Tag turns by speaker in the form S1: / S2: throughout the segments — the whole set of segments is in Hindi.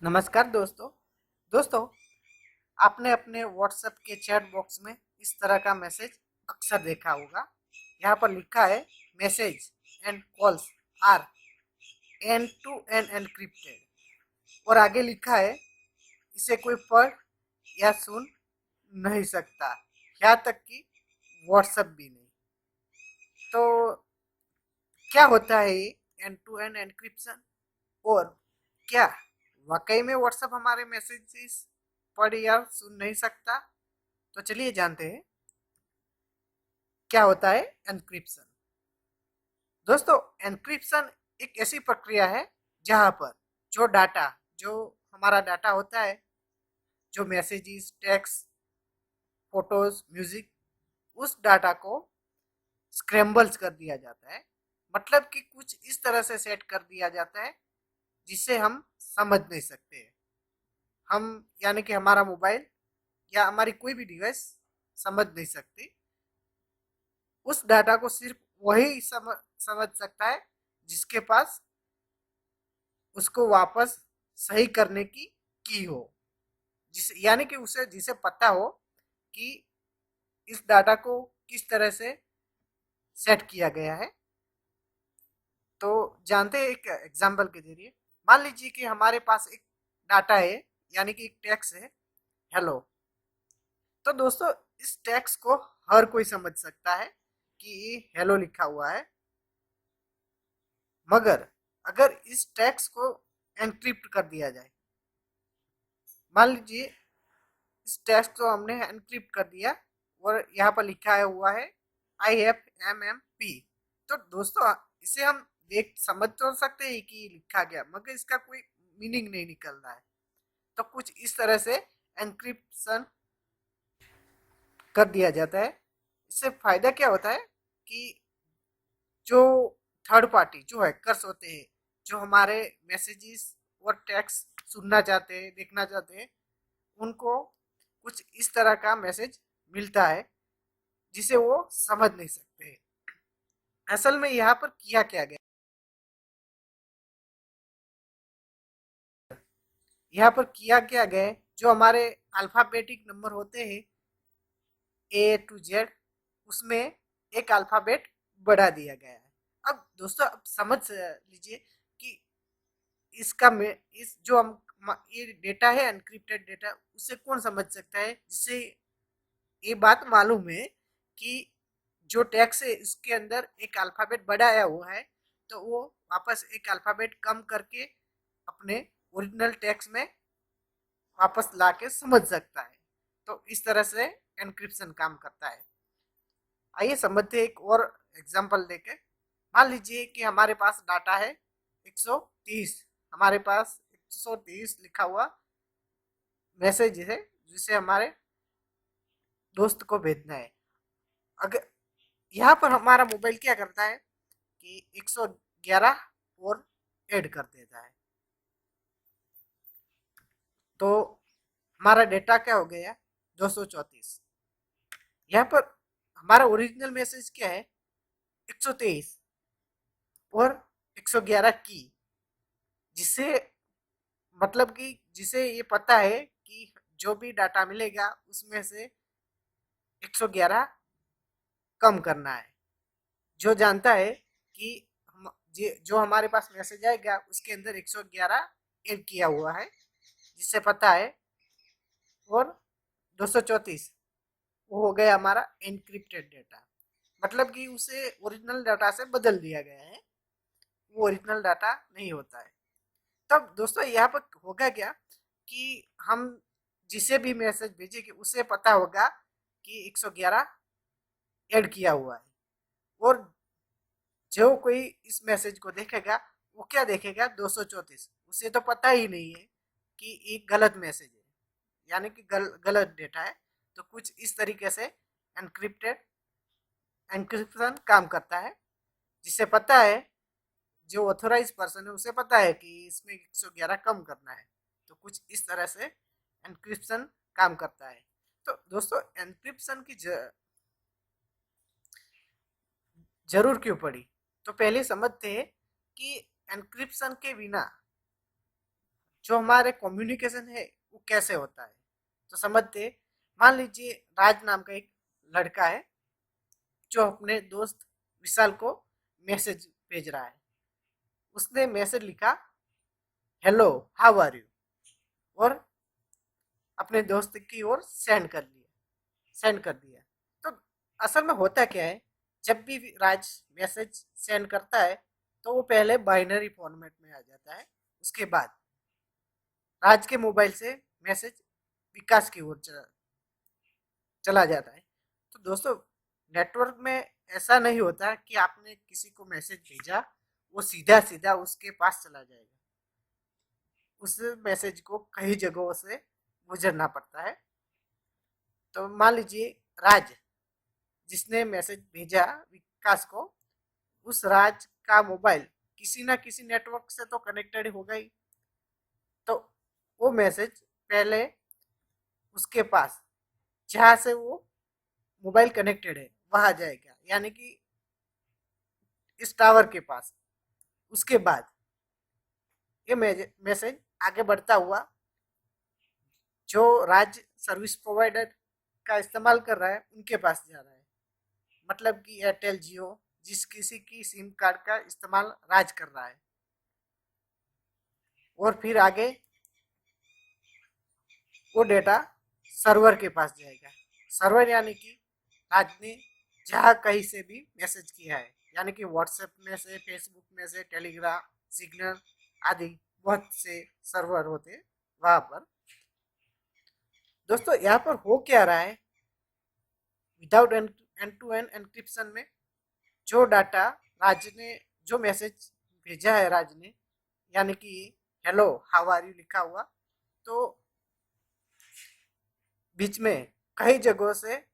S1: नमस्कार दोस्तों। दोस्तों, आपने अपने व्हाट्सएप के चैट बॉक्स में इस तरह का मैसेज अक्सर देखा होगा। यहाँ पर लिखा है message and calls are end to end encrypted और आगे लिखा है इसे कोई पढ़ या सुन नहीं सकता, यहाँ तक कि व्हाट्सएप भी नहीं। तो क्या होता है ये एंड टू एंड एनक्रिप्शन और क्या वाकई में व्हाट्सएप हमारे मैसेजेस पढ़ या सुन नहीं सकता? तो चलिए जानते हैं क्या होता है एनक्रिप्शन। दोस्तों, एनक्रिप्शन एक ऐसी प्रक्रिया है जहां पर जो डाटा जो हमारा डाटा होता है, जो मैसेजेस, टेक्स्ट, फोटोज, म्यूजिक, उस डाटा को स्क्रैम्बल्स कर दिया जाता है। मतलब कि कुछ इस तरह से सेट कर दिया जाता है जिसे हम समझ नहीं सकते। हम यानी कि हमारा मोबाइल या हमारी कोई भी डिवाइस समझ नहीं सकती। उस डाटा को सिर्फ वही समझ सकता है जिसके पास उसको वापस सही करने की हो, जिसे यानी कि उसे जिसे पता हो कि इस डाटा को किस तरह से सेट किया गया है। तो जानते हैं एक एग्जांपल के जरिए। मान लीजिए कि हमारे पास एक डाटा है, यानी कि एक टेक्स्ट है, हेलो। तो दोस्तों, इस टेक्स्ट को हर कोई समझ सकता है कि हेलो लिखा हुआ है, मगर अगर इस टेक्स्ट को एनक्रिप्ट कर दिया जाए, मान लीजिए इस टेक्स्ट को हमने एनक्रिप्ट कर दिया और यहाँ पर लिखा है हुआ है IFMMP। तो दोस्तों, इसे हम देख समझ तो सकते हैं कि लिखा गया, मगर इसका कोई मीनिंग नहीं निकल रहा है। तो कुछ इस तरह से एनक्रिप्शन कर दिया जाता है। इससे फायदा क्या होता है कि जो थर्ड पार्टी जो हैकर्स होते हैं, जो हमारे मैसेजेस और टेक्स्ट सुनना चाहते हैं, देखना चाहते हैं, उनको कुछ इस तरह का मैसेज मिलता है जिसे वो समझ नहीं सकते। असल में यहाँ पर किया क्या गया, यहाँ पर किया क्या गया है, जो हमारे अल्फाबेटिक नंबर होते हैं A to Z, उसमें एक अल्फाबेट बढ़ा दिया गया है। अब दोस्तों, अब समझ लीजिए कि इसका में इस जो हम ये डेटा है एनक्रिप्टेड डेटा, उसे कौन समझ सकता है, जिसे ये बात मालूम है कि जो टेक्स्ट है इसके अंदर एक अल्फाबेट बढ़ाया हुआ है, तो वो वापस एक अल्फाबेट कम करके अपने ओरिजिनल टेक्स्ट में वापस लाके समझ सकता है। तो इस तरह से एनक्रिप्शन काम करता है। आइए समझते हैं एक और एग्जांपल देके। मान लीजिए कि हमारे पास डाटा है 130, हमारे पास 130 लिखा हुआ मैसेज है जिसे हमारे दोस्त को भेजना है। अगर यहाँ पर हमारा मोबाइल क्या करता है कि 111 और ऐड कर देता है, तो हमारा डेटा क्या हो गया, 234। यहाँ पर हमारा ओरिजिनल मैसेज क्या है, 123 और 111 की, जिसे मतलब कि जिसे ये पता है कि जो भी डाटा मिलेगा उसमें से 111 कम करना है। जो जानता है कि जो हमारे पास मैसेज आएगा उसके अंदर 111 ऐड किया हुआ है, जिससे पता है। और 234 वो हो गया हमारा एनक्रिप्टेड डेटा, मतलब कि उसे ओरिजिनल डाटा से बदल दिया गया है, वो ओरिजिनल डाटा नहीं होता है। तब दोस्तों, यहाँ पर होगा क्या कि हम जिसे भी मैसेज भेजेंगे उसे पता होगा कि 111 ऐड किया हुआ है, और जो कोई इस मैसेज को देखेगा वो क्या देखेगा, 234। उसे तो पता ही नहीं है कि एक गलत मैसेज है, यानी कि गलत डेटा है। तो कुछ इस तरीके से एनक्रिप्टेड एनक्रिप्शन काम करता है, जिसे पता है, जो ऑथोराइज पर्सन है उसे पता है कि इसमें 111 कम करना है। तो कुछ इस तरह से एनक्रिप्शन काम करता है। तो दोस्तों, एनक्रिप्शन की जरूर क्यों पड़ी, तो पहले समझते हैं कि एनक्रिप्शन के बिना जो हमारे कम्युनिकेशन है वो कैसे होता है, तो समझते। मान लीजिए राज नाम का एक लड़का है जो अपने दोस्त विशाल को मैसेज भेज रहा है। उसने मैसेज लिखा, हेलो हाउ आर यू, और अपने दोस्त की ओर सेंड कर दिया। तो असल में होता क्या है, जब भी राज मैसेज सेंड करता है तो वो पहले बाइनरी फॉर्मेट में आ जाता है। उसके बाद राज के मोबाइल से मैसेज विकास की ओर चला जाता है। तो दोस्तों, नेटवर्क में ऐसा नहीं होता कि आपने किसी को मैसेज भेजा वो सीधा सीधा उसके पास चला जाएगा। उस मैसेज को कई जगहों से गुजरना पड़ता है। तो मान लीजिए राज जिसने मैसेज भेजा विकास को, उस राज का मोबाइल किसी ना किसी नेटवर्क से तो कनेक्टेड होगा ही। तो वो मैसेज पहले उसके पास जहाँ से वो मोबाइल कनेक्टेड है वहां जाएगा, यानी कि इस टावर के पास। उसके बाद ये मैसेज आगे बढ़ता हुआ जो राज्य सर्विस प्रोवाइडर का इस्तेमाल कर रहा है उनके पास जा रहा है। मतलब कि एयरटेल, जियो, जिस किसी की सिम कार्ड का इस्तेमाल राज कर रहा है। और फिर आगे वो डेटा सर्वर के पास जाएगा। सर्वर यानी कि राज ने जहाँ कहीं से भी मैसेज किया है, यानी कि व्हाट्सएप में से, फेसबुक में से, टेलीग्राम, सिग्नल आदि बहुत से सर्वर होते वहां पर। दोस्तों, यहाँ पर हो क्या रहा है, without end to end encryption में जो डाटा राज ने, जो मैसेज भेजा है राज ने, यानी कि हेलो हाउ आर यू लिखा हुआ, तो बीच में कई जगहों से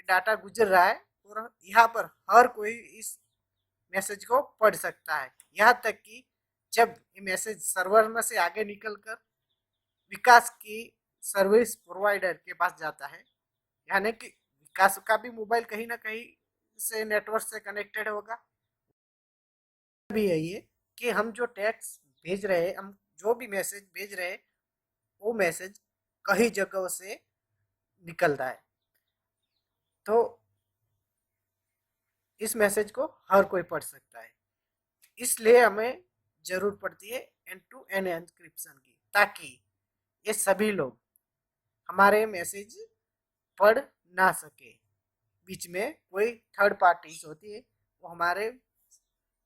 S1: डाटा गुजर रहा है और यहाँ पर हर कोई इस मैसेज को पढ़ सकता है। यहाँ तक कि जब ये मैसेज सर्वर में से आगे निकलकर विकास की सर्विस प्रोवाइडर के पास जाता है, यानी कि विकास का भी मोबाइल कहीं ना कहीं से नेटवर्क से कनेक्टेड होगा। भी है ये कि हम जो टेक्स्ट भेज रहे हैं, हम जो भी मैसेज भेज रहे हैं, वो मैसेज कई जगहों से निकल रहा है। तो इस मैसेज को हर कोई पढ़ सकता है। इसलिए हमें जरूरत पड़ती है एंड टू एंड एनक्रिप्शन की, ताकि ये सभी लोग हमारे मैसेज पढ़ ना सके। बीच में कोई थर्ड पार्टीज होती है, वो हमारे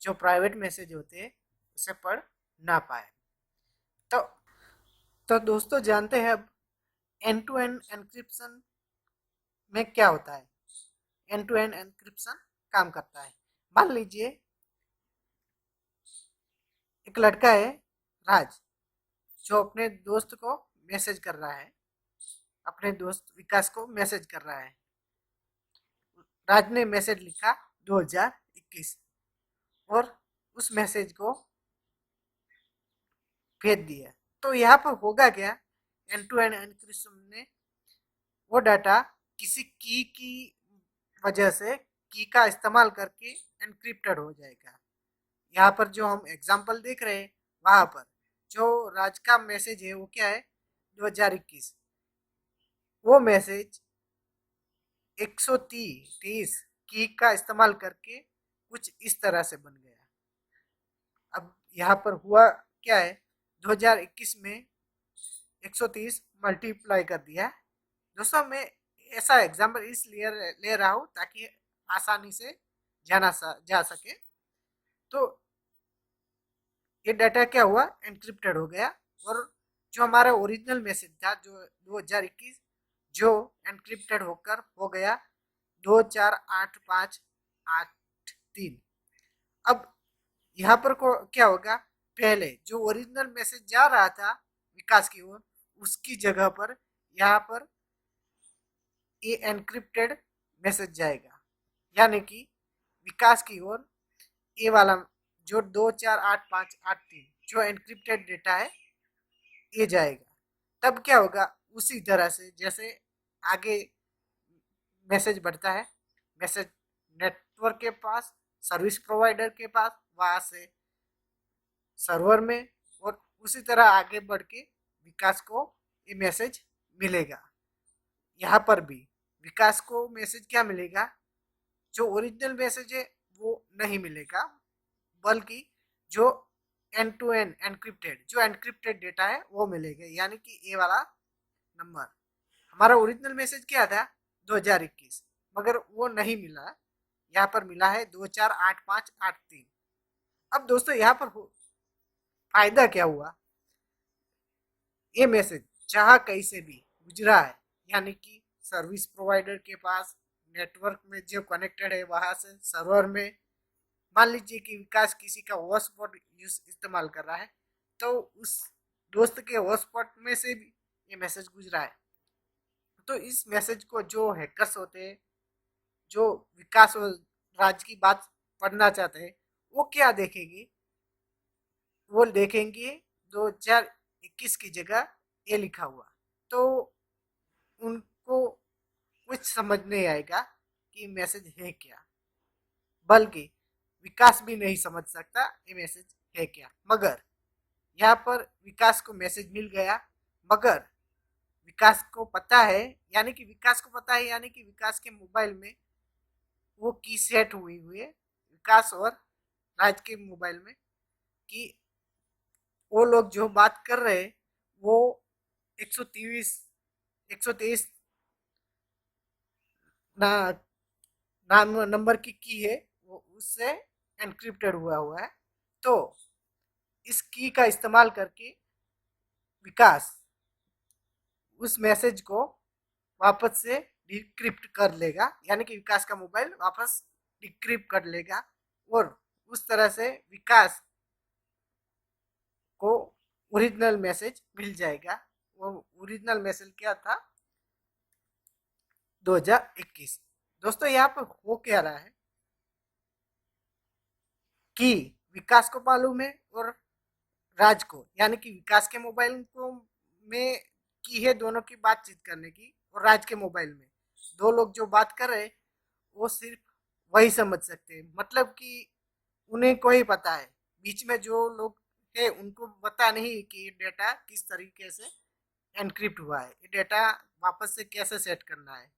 S1: जो प्राइवेट मैसेज होते हैं उसे पढ़ ना पाए। तो दोस्तों, जानते हैं अब एंड टू एंड एनक्रिप्शन में क्या होता है। एंड टू एंड एनक्रिप्शन काम करता है। मान लीजिए एक लड़का है राज, जो अपने दोस्त को मैसेज कर रहा है, अपने दोस्त विकास को मैसेज कर रहा है। राज ने मैसेज लिखा 2021 और उस मैसेज को भेज दिया। तो यहाँ पर होगा क्या, एंड टू एंड एनक्रिप्शन में वो डाटा किसी की वजह से, की का इस्तेमाल करके एनक्रिप्टेड हो जाएगा। यहाँ पर जो हम एग्जाम्पल देख रहे हैं, वहां पर जो राज का मैसेज है वो क्या है, 2021। वो मैसेज 130 की का इस्तेमाल करके कुछ इस तरह से बन गया। अब यहाँ पर हुआ क्या है, 2021 में 130 मल्टीप्लाई कर दिया। दोस्तों, मैं ऐसा एग्जाम्पल इसलिए ले रहा हूँ ताकि आसानी से जा सके। तो ये डाटा क्या हुआ, एनक्रिप्टेड हो गया। और जो हमारा ओरिजिनल मैसेज था जो 2021, जो एनक्रिप्टेड होकर हो गया 24853। अब यहाँ पर को क्या होगा, पहले जो ओरिजिनल मैसेज जा रहा था विकास की ओर, उसकी जगह पर यहाँ पर ये एनक्रिप्टेड मैसेज जाएगा, यानी कि विकास की ओर ये वाला जो 24853 जो एनक्रिप्टेड डेटा है ये जाएगा। तब क्या होगा, उसी तरह से जैसे आगे मैसेज बढ़ता है, मैसेज नेटवर्क के पास, सर्विस प्रोवाइडर के पास, वहां से सर्वर में, और उसी तरह आगे बढ़ के विकास को ये मैसेज मिलेगा। यहाँ पर भी विकास को मैसेज क्या मिलेगा, जो ओरिजिनल मैसेज है वो नहीं मिलेगा, बल्कि जो एंड टू एंड एनक्रिप्टेड, जो एनक्रिप्टेड डेटा है वो मिलेगा। यानी कि ये वाला नंबर, हमारा ओरिजिनल मैसेज क्या था 2021, मगर वो नहीं मिला, यहाँ पर मिला है 248583। अब दोस्तों यहाँ पर फायदा क्या हुआ, ये मैसेज जहाँ कहीं से भी गुजरा है, यानी कि सर्विस प्रोवाइडर के पास नेटवर्क में जो कनेक्टेड है वहां से सर्वर में, मान लीजिए कि विकास किसी का हॉटस्पॉट यूज इस्तेमाल कर रहा है, तो उस दोस्त के हॉटस्पॉट में से भी ये मैसेज गुजरा है। तो इस मैसेज को जो हैकर्स होते हैं, जो विकास और राज की बात पढ़ना चाहते हैं, वो क्या देखेंगे, वो देखेंगे 2021 की जगह ये लिखा हुआ, तो उनको कुछ समझ नहीं आएगा कि मैसेज है क्या, बल्कि विकास भी नहीं समझ सकता ये मैसेज है क्या। मगर यहाँ पर विकास को मैसेज मिल गया, मगर विकास को पता है, यानी कि विकास को पता है, यानी कि विकास के मोबाइल में वो की सेट हुई हुई है, विकास और राज के मोबाइल में, कि वो लोग जो बात कर रहे हैं वो 123 ना नाम नंबर की है, वो उससे एनक्रिप्टेड हुआ है। तो इस की का इस्तेमाल करके विकास उस मैसेज को वापस से डिक्रिप्ट कर लेगा, यानी कि विकास का मोबाइल वापस डिक्रिप्ट कर लेगा, और उस तरह से विकास को ओरिजिनल मैसेज मिल जाएगा। वो ओरिजिनल मैसेज क्या था 2021। दोस्तों यहाँ पर हो क्या रहा है कि विकास को मालूम है और राज को, यानी कि विकास के मोबाइल को में की है दोनों की बातचीत करने की, और राज के मोबाइल में दो लोग जो बात कर रहे हैं वो सिर्फ वही समझ सकते हैं, मतलब कि उन्हें को ही पता है, बीच में जो लोग है उनको पता नहीं कि ये डेटा किस तरीके से एनक्रिप्ट हुआ है, ये डेटा वापस से कैसे सेट करना है।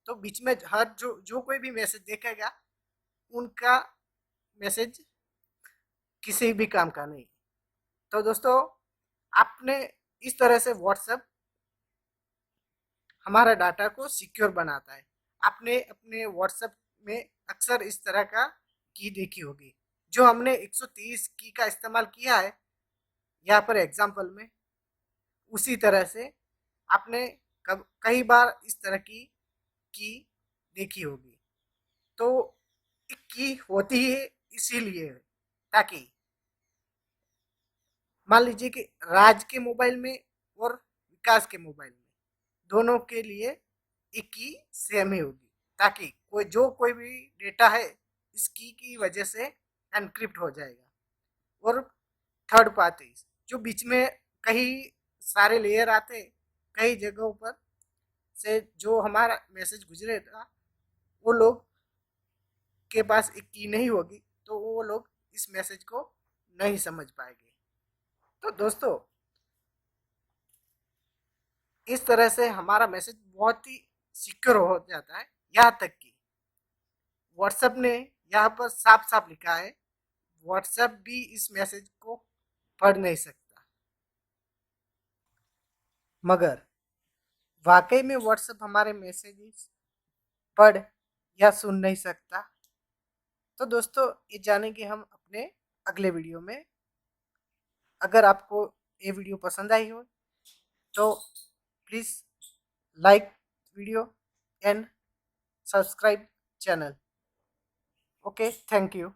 S1: तो बीच में हर जो कोई भी मैसेज देखेगा उनका मैसेज किसी भी काम का नहीं। तो दोस्तों आपने इस तरह से व्हाट्सएप हमारा डाटा को सिक्योर बनाता है। आपने अपने व्हाट्सएप में अक्सर इस तरह का की देखी होगी, जो हमने 130 की का इस्तेमाल किया है यहाँ पर एग्जाम्पल में, उसी तरह से आपने कई बार इस तरह की देखी होगी। तो की होती है इसीलिए, ताकि मान लीजिए कि राज के मोबाइल में और विकास के मोबाइल में दोनों के लिए एक की सेम ही होगी, ताकि कोई भी डेटा है इस की वजह से एनक्रिप्ट हो जाएगा। और थर्ड पार्टी जो बीच में कई सारे लेयर आते, कई जगहों पर से जो हमारा मैसेज गुजरेगा, वो लोग के पास एक की नहीं होगी, तो वो लोग इस मैसेज को नहीं समझ पाएंगे। तो दोस्तों इस तरह से हमारा मैसेज बहुत ही सिक्योर हो जाता है। यहाँ तक कि व्हाट्सएप ने यहाँ पर साफ साफ लिखा है, व्हाट्सएप भी इस मैसेज को पढ़ नहीं सकता। मगर वाकई में व्हाट्सएप हमारे मैसेजेस पढ़ या सुन नहीं सकता। तो दोस्तों ये जानेंगे हम अपने अगले वीडियो में। अगर आपको ये वीडियो पसंद आई हो तो please like video and subscribe channel. Okay, thank you.